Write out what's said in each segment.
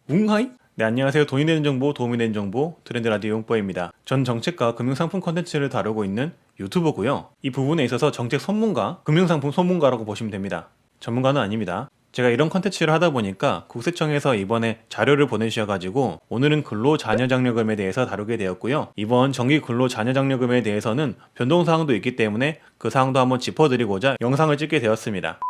웅하이? 네, 안녕하세요. 돈이 되는 정보, 도움이 되는 정보, 트렌드 라디오 용보입니다. 전 정책과 금융상품 컨텐츠를 다루고 있는 유튜버고요. 이 부분에 있어서 정책 전문가, 금융상품 전문가라고 보시면 됩니다. 전문가는 아닙니다. 제가 이런 컨텐츠를 하다 보니까 국세청에서 이번에 자료를 보내주셔가지고 오늘은 근로자녀장려금에 대해서 다루게 되었고요. 이번 정기 근로자녀장려금에 대해서는 변동사항도 있기 때문에 그 사항도 한번 짚어드리고자 영상을 찍게 되었습니다.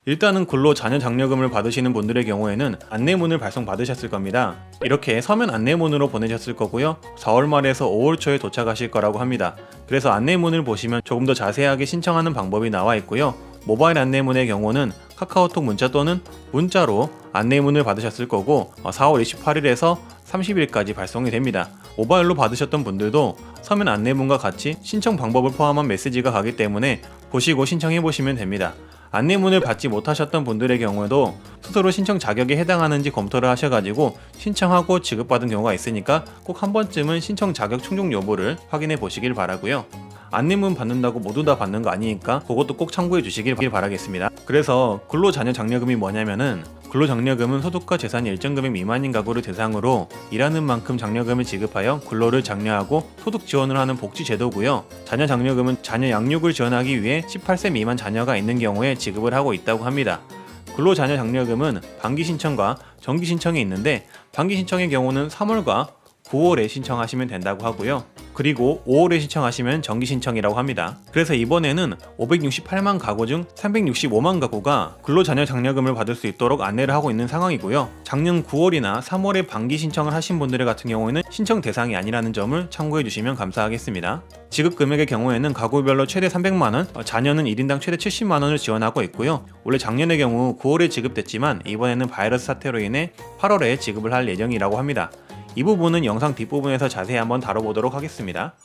일단은 근로자녀장려금을 받으시는 분들의 경우에는 안내문을 발송받으셨을 겁니다. 이렇게 서면 안내문으로 보내셨을 거고요. 4월 말에서 5월 초에 도착하실 거라고 합니다. 그래서 안내문을 보시면 조금 더 자세하게 신청하는 방법이 나와 있고요. 모바일 안내문의 경우는 카카오톡 문자 또는 문자로 안내문을 받으셨을 거고 4월 28일에서 30일까지 발송이 됩니다. 모바일로 받으셨던 분들도 서면 안내문과 같이 신청 방법을 포함한 메시지가 가기 때문에 보시고 신청해 보시면 됩니다. 안내문을 받지 못하셨던 분들의 경우에도 스스로 신청 자격에 해당하는지 검토를 하셔가지고 신청하고 지급받은 경우가 있으니까 꼭 한 번쯤은 신청 자격 충족 여부를 확인해 보시길 바라고요. 안내문 받는다고 모두 다 받는 거 아니니까 그것도 꼭 참고해 주시길 바라겠습니다. 그래서 근로자녀장려금이 뭐냐면은 근로장려금은 소득과 재산이 일정 금액 미만인 가구를 대상으로 일하는 만큼 장려금을 지급하여 근로를 장려하고 소득 지원을 하는 복지제도고요. 자녀장려금은 자녀 양육을 지원하기 위해 18세 미만 자녀가 있는 경우에 지급을 하고 있다고 합니다. 근로자녀장려금은 반기 신청과 정기 신청이 있는데 반기 신청의 경우는 3월과 9월에 신청하시면 된다고 하고요. 그리고 5월에 신청하시면 정기 신청이라고 합니다. 그래서 이번에는 568만 가구 중 365만 가구가 근로자녀장려금을 받을 수 있도록 안내를 하고 있는 상황이고요. 작년 9월이나 3월에 반기 신청을 하신 분들 같은 경우에는 신청 대상이 아니라는 점을 참고해 주시면 감사하겠습니다. 지급 금액의 경우에는 가구별로 최대 300만원, 자녀는 1인당 최대 70만원을 지원하고 있고요. 원래 작년의 경우 9월에 지급됐지만 이번에는 바이러스 사태로 인해 8월에 지급을 할 예정이라고 합니다. 이 부분은 영상 뒷부분에서 자세히 한번 다뤄보도록 하겠습니다.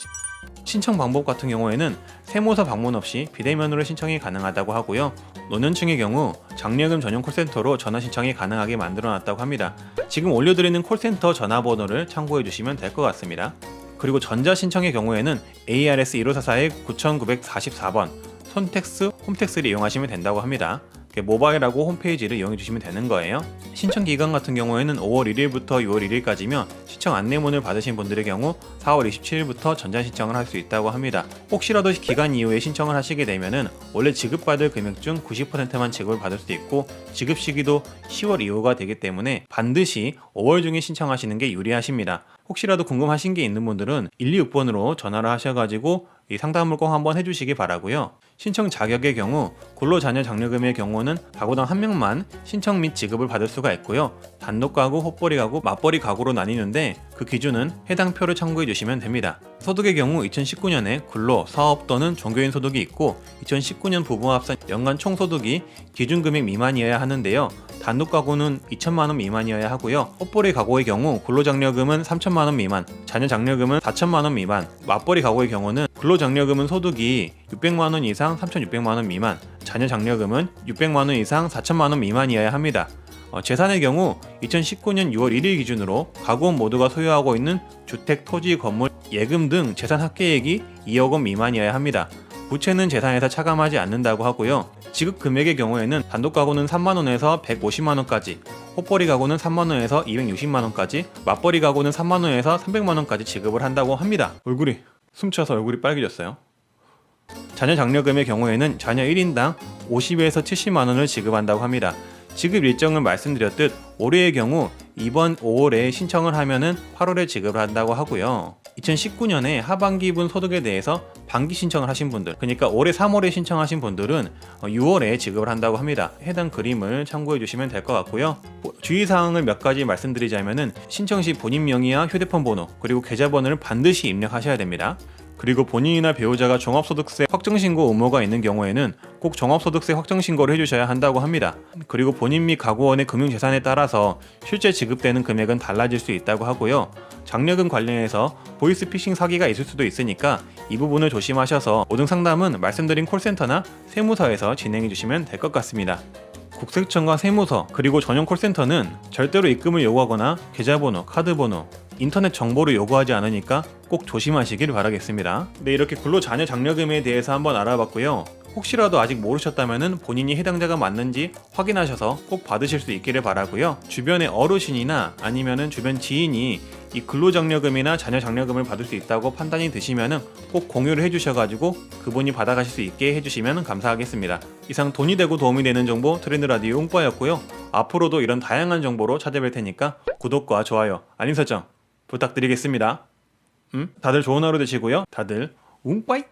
신청 방법 같은 경우에는 세무서 방문 없이 비대면으로 신청이 가능하다고 하고요. 노년층의 경우 장려금 전용 콜센터로 전화 신청이 가능하게 만들어놨다고 합니다. 지금 올려드리는 콜센터 전화번호를 참고해 주시면 될 것 같습니다. 그리고 전자 신청의 경우에는 ARS 1544-9944번 손택스, 홈택스를 이용하시면 된다고 합니다. 모바일하고 홈페이지를 이용해 주시면 되는 거예요. 신청 기간 같은 경우에는 5월 1일부터 6월 1일까지면 신청 안내문을 받으신 분들의 경우 4월 27일부터 전자 신청을 할 수 있다고 합니다. 혹시라도 기간 이후에 신청을 하시게 되면은 원래 지급받을 금액 중 90%만 지급을 받을 수 있고 지급 시기도 10월 이후가 되기 때문에 반드시 5월 중에 신청하시는 게 유리하십니다. 혹시라도 궁금하신 게 있는 분들은 126번으로 전화를 하셔가지고 이 상담을 꼭 한번 해주시기 바라고요. 신청 자격의 경우 근로자녀장려금의 경우는 가구당 1명만 신청 및 지급을 받을 수가 있고요. 단독 가구, 헛벌이 가구, 맞벌이 가구로 나뉘는데 그 기준은 해당 표를 참고해 주시면 됩니다. 소득의 경우 2019년에 근로, 사업 또는 종교인 소득이 있고 2019년 부부와 합산 연간 총소득이 기준금액 미만이어야 하는데요. 단독 가구는 2천만원 미만이어야 하고요. 헛벌이 가구의 경우 근로장려금은 3천만원 미만, 자녀장려금은 4천만원 미만, 맞벌이 가구의 경우는 근로장려금은 소득이 600만원 이상 3,600만원 미만, 자녀장려금은 600만원 이상 4천만원 미만이어야 합니다. 재산의 경우 2019년 6월 1일 기준으로 가구원 모두가 소유하고 있는 주택, 토지, 건물, 예금 등 재산 합계액이 2억 원 미만이어야 합니다. 부채는 재산에서 차감하지 않는다고 하고요. 지급 금액의 경우에는 단독 가구는 3만원에서 150만원까지, 헛벌이 가구는 3만원에서 260만원까지, 맞벌이 가구는 3만원에서 300만원까지 지급을 한다고 합니다. 숨차서 얼굴이 빨개졌어요. 자녀장려금의 경우에는 자녀 1인당 50에서 70만원을 지급한다고 합니다. 지급 일정은 말씀드렸듯 올해의 경우 이번 5월에 신청을 하면은 8월에 지급을 한다고 하고요. 2019년에 하반기분 소득에 대해서 반기 신청을 하신 분들, 그러니까 올해 3월에 신청하신 분들은 6월에 지급을 한다고 합니다. 해당 그림을 참고해 주시면 될 것 같고요. 주의사항을 몇 가지 말씀드리자면은 신청 시 본인 명의와 휴대폰 번호 그리고 계좌번호를 반드시 입력하셔야 됩니다. 그리고 본인이나 배우자가 종합소득세 확정신고 의무가 있는 경우에는 꼭 종합소득세 확정신고를 해주셔야 한다고 합니다. 그리고 본인 및 가구원의 금융재산에 따라서 실제 지급되는 금액은 달라질 수 있다고 하고요. 장려금 관련해서 보이스피싱 사기가 있을 수도 있으니까 이 부분을 조심하셔서 모든 상담은 말씀드린 콜센터나 세무서에서 진행해 주시면 될 것 같습니다. 국세청과 세무서 그리고 전용 콜센터는 절대로 입금을 요구하거나 계좌번호, 카드번호, 인터넷 정보를 요구하지 않으니까 꼭 조심하시길 바라겠습니다. 네, 이렇게 근로자녀장려금에 대해서 한번 알아봤고요. 혹시라도 아직 모르셨다면 본인이 해당자가 맞는지 확인하셔서 꼭 받으실 수 있기를 바라고요. 주변에 어르신이나 아니면은 주변 지인이 이 근로장려금이나 자녀장려금을 받을 수 있다고 판단이 드시면은 꼭 공유를 해주셔가지고 그분이 받아가실 수 있게 해주시면 감사하겠습니다. 이상 돈이 되고 도움이 되는 정보 트렌드 라디오 용빠였고요. 앞으로도 이런 다양한 정보로 찾아뵐 테니까 구독과 좋아요, 알림 설정 부탁드리겠습니다. 다들 좋은 하루 되시고요. 다들 웅빠이!